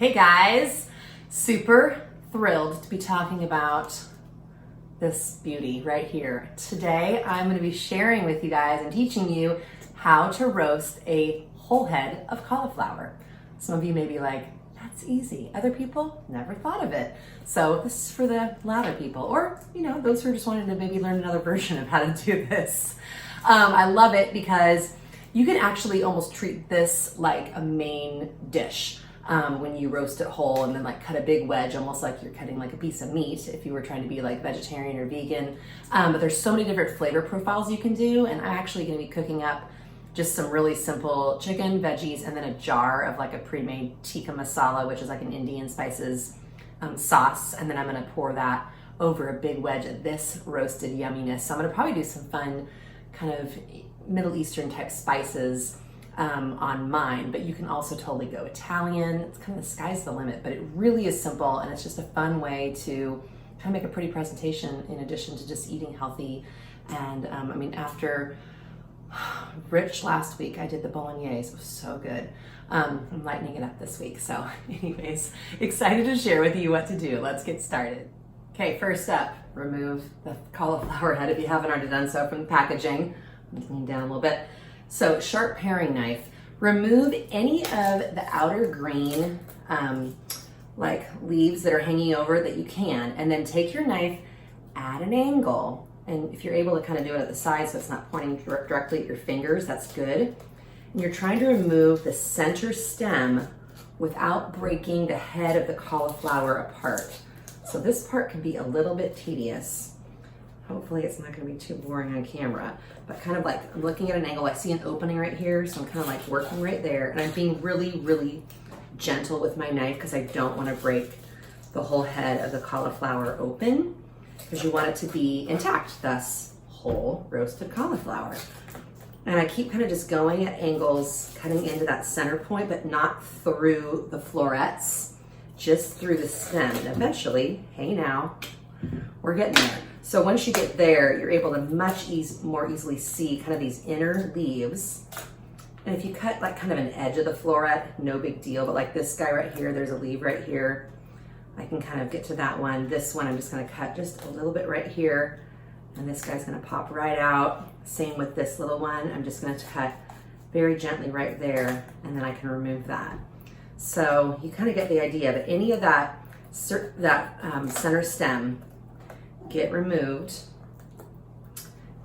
Hey guys, super thrilled to be talking about this beauty right here. Today I'm going to be sharing with you guys and teaching you how to roast a whole head of cauliflower. Some of you may be like, that's easy. Other people never thought of it. So this is for the latter people, or those who are just wanting to maybe learn another version of how to do this. I love it because you can actually almost treat this like a main dish. When you roast it whole and then like cut a big wedge, almost like you're cutting like a piece of meat if you were trying to be like vegetarian or vegan. But there's so many different flavor profiles you can do, and I'm actually going to be cooking up just some really simple chicken, veggies, and then a jar of like a pre-made tikka masala, which is like an Indian spices sauce, and then I'm going to pour that over a big wedge of this roasted yumminess. So I'm going to probably do some fun kind of Middle Eastern type spices on mine, but you can also totally go Italian. It's kind of the sky's the limit, but it really is simple, and it's just a fun way to kind of make a pretty presentation in addition to just eating healthy. And after Rich last week, I did the bolognese. It was so good. I'm lightening it up this week. So anyways, excited to share with you what to do. Let's get started. Okay, first up, remove the cauliflower head if you haven't already done so from the packaging. Let me lean down a little bit. So sharp paring knife, remove any of the outer green like leaves that are hanging over that you can, and then take your knife at an angle. And if you're able to kind of do it at the side so it's not pointing directly at your fingers, that's good. And you're trying to remove the center stem without breaking the head of the cauliflower apart. So this part can be a little bit tedious. Hopefully it's not going to be too boring on camera, but kind of like I'm looking at an angle. I see an opening right here, so I'm kind of like working right there, and I'm being really, really gentle with my knife because I don't want to break the whole head of the cauliflower open, because you want it to be intact, thus whole roasted cauliflower. And I keep kind of just going at angles, cutting into that center point, but not through the florets, just through the stem. And eventually, hey now, we're getting there. So once you get there, you're able to much more easily see kind of these inner leaves. And if you cut like kind of an edge of the floret, no big deal, but like this guy right here, there's a leaf right here. I can kind of get to that one. This one, I'm just gonna cut just a little bit right here, and this guy's gonna pop right out. Same with this little one. I'm just gonna cut very gently right there, and then I can remove that. So you kind of get the idea, but any of that center stem, get removed.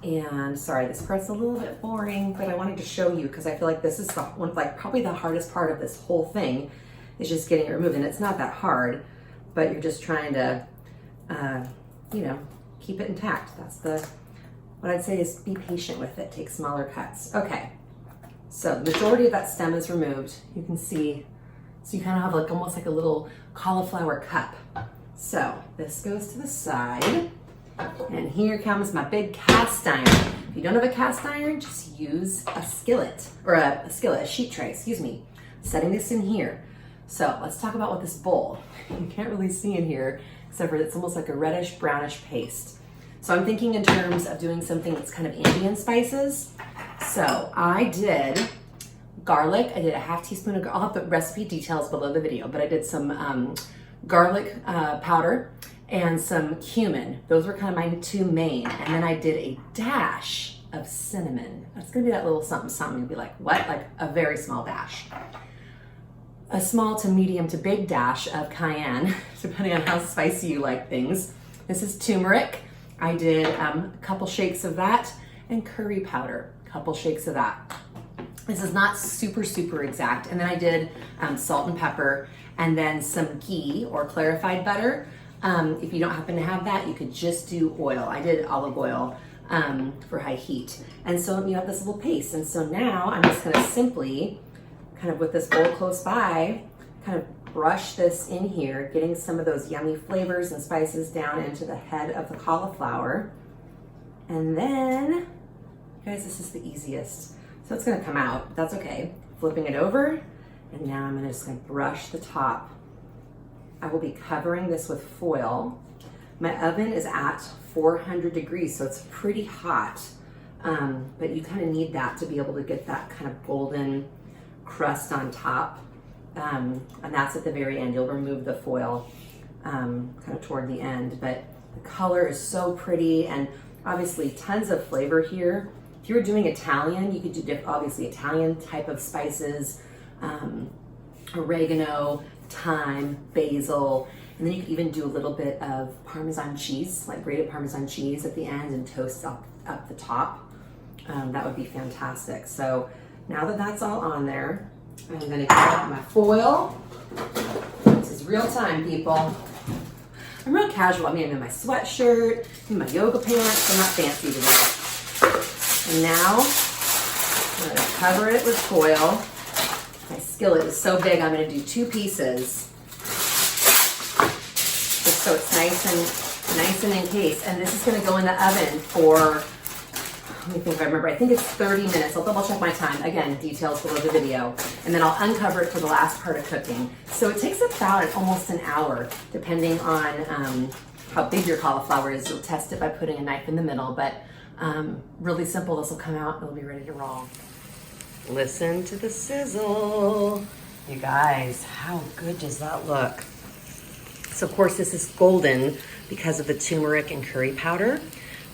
And sorry, this part's a little bit boring, but I wanted to show you because I feel like this is probably the hardest part of this whole thing, is just getting it removed. And it's not that hard, but you're just trying to, keep it intact. That's what I'd say is be patient with it. Take smaller cuts. Okay, so the majority of that stem is removed. You can see, so you kind of have like almost like a little cauliflower cup. So this goes to the side, and here comes my big cast iron. If you don't have a cast iron, just use a skillet, or a sheet tray, excuse me. Setting this in here. So let's talk about what this bowl, you can't really see in here, except for it's almost like a reddish brownish paste. So I'm thinking in terms of doing something that's kind of Indian spices. So I did garlic, I did a half teaspoon of, I'll have the recipe details below the video, but I did some garlic powder and some cumin. Those were kind of my two main. And then I did a dash of cinnamon. That's gonna be that little something something. You'll be like, what? Like a very small dash. A small to medium to big dash of cayenne, depending on how spicy you like things. This is turmeric. I did a couple shakes of that, and curry powder, a couple shakes of that. This is not super, super exact. And then I did salt and pepper, and then some ghee or clarified butter. If you don't happen to have that, you could just do oil. I did olive oil for high heat. And so you have this little paste. And so now I'm just gonna simply, kind of with this bowl close by, kind of brush this in here, getting some of those yummy flavors and spices down into the head of the cauliflower. And then, guys, this is the easiest. So it's gonna come out, but that's okay. Flipping it over, and now I'm just gonna brush the top. I will be covering this with foil. My oven is at 400 degrees, so it's pretty hot, but you kind of need that to be able to get that kind of golden crust on top. and that's at the very end. You'll remove the foil kind of toward the end, but the color is so pretty and obviously tons of flavor here. If you were doing Italian, you could do obviously Italian type of spices, oregano, thyme, basil, and then you could even do a little bit of Parmesan cheese, like grated Parmesan cheese at the end and toast up the top. That would be fantastic. So now that that's all on there, I'm gonna get out my foil. This is real time, people. I'm real casual. I mean, I'm in my sweatshirt, in my yoga pants. I'm not fancy today. And now I'm gonna cover it with foil. My skillet is so big, I'm gonna do 2 pieces. Just so it's nice and encased. And this is gonna go in the oven for, let me think if I remember, I think it's 30 minutes. I'll double check my time. Again, details below the video. And then I'll uncover it for the last part of cooking. So it takes about almost an hour, depending on how big your cauliflower is. You'll test it by putting a knife in the middle, but really simple. This will come out and it'll be ready to roll. Listen to the sizzle. You guys, how good does that look? So of course this is golden because of the turmeric and curry powder.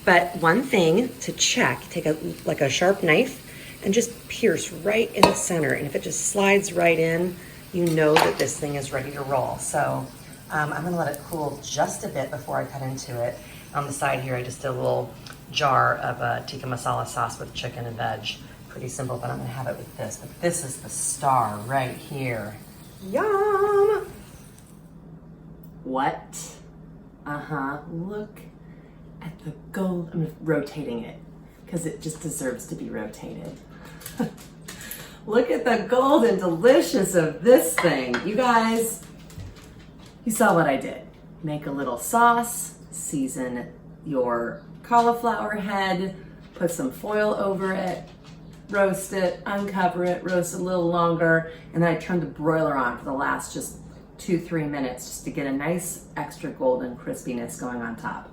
But one thing to check, take a sharp knife and just pierce right in the center. And if it just slides right in, you know that this thing is ready to roll. So I'm gonna let it cool just a bit before I cut into it. On the side here, I just did a little jar of tikka masala sauce with chicken and veg. Pretty simple, but I'm gonna have it with this. But this is the star right here. Yum! What? Look at the gold. I'm rotating it because it just deserves to be rotated. Look at the golden delicious of this thing. You guys, you saw what I did. Make a little sauce, season your cauliflower head, put some foil over it, roast it, uncover it, roast it a little longer, and then I turned the broiler on for the last just 2-3 minutes just to get a nice extra golden crispiness going on top.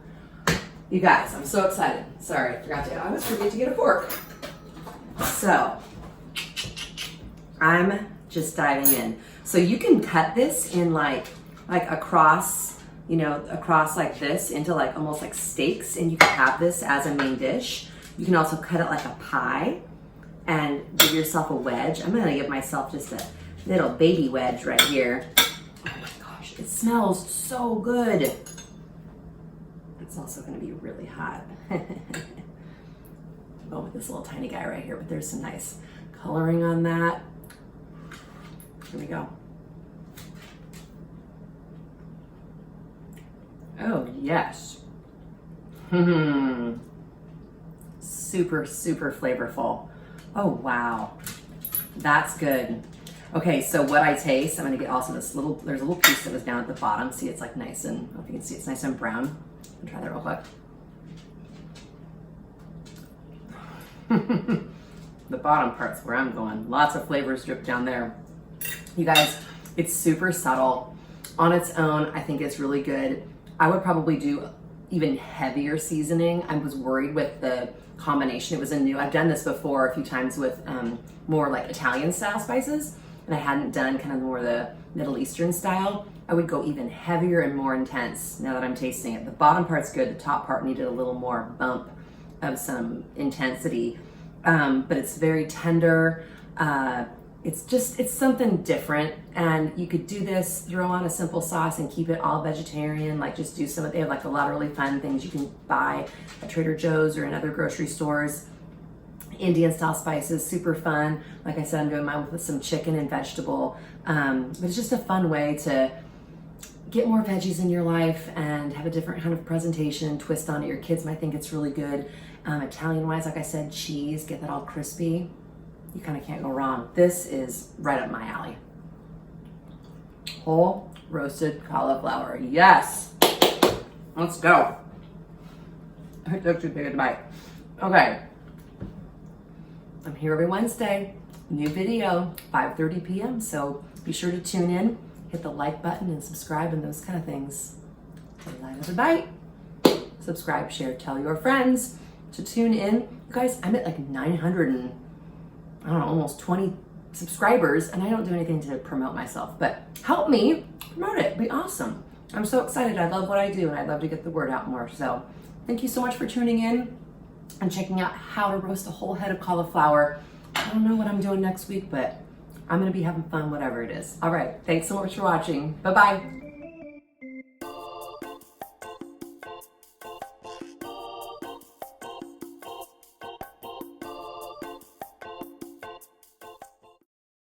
You guys, I'm so excited. Sorry, I almost forget to get a fork. So, I'm just diving in. So you can cut this in like across, across like this into like almost like steaks, and you can have this as a main dish. You can also cut it like a pie and give yourself a wedge. I'm gonna give myself just a little baby wedge right here. Oh my gosh, it smells so good. It's also gonna be really hot. Go with this little tiny guy right here, but there's some nice coloring on that. Here we go. Oh yes. Super, super flavorful. Oh wow, that's good. Okay, so what I taste, I'm gonna get also there's a little piece that was down at the bottom. See, it's like nice and, I don't know if you can see, it's nice and brown. I'll try that real quick. The bottom part's where I'm going. Lots of flavors drip down there. You guys, it's super subtle. On its own, I think it's really good. I would probably do even heavier seasoning. I was worried with the combination. It was I've done this before a few times with more like Italian style spices, and I hadn't done kind of more the Middle Eastern style. I would go even heavier and more intense now that I'm tasting it. The bottom part's good, the top part needed a little more bump of some intensity, but it's very tender. It's something different, and you could do this, throw on a simple sauce and keep it all vegetarian, like just do they have like a lot of really fun things you can buy at Trader Joe's or in other grocery stores. Indian style spices, super fun. Like I said, I'm doing mine with some chicken and vegetable, but it's just a fun way to get more veggies in your life and have a different kind of presentation, twist on it. Your kids might think it's really good. Italian wise, like I said, cheese, get that all crispy. You kind of can't go wrong. This is right up my alley. Whole roasted cauliflower. Yes. Let's go. I took too big a bite. Okay. I'm here every Wednesday. New video, 5:30 p.m. So be sure to tune in, hit the like button and subscribe and those kind of things. Delight of the bite. Subscribe, share, tell your friends to tune in. You guys, I'm at like 900 and I don't know, almost 20 subscribers, and I don't do anything to promote myself, but help me promote it. It'd be awesome. I'm so excited. I love what I do, and I'd love to get the word out more. So thank you so much for tuning in and checking out how to roast a whole head of cauliflower. I don't know what I'm doing next week, but I'm gonna be having fun, whatever it is. All right, thanks so much for watching. Bye-bye.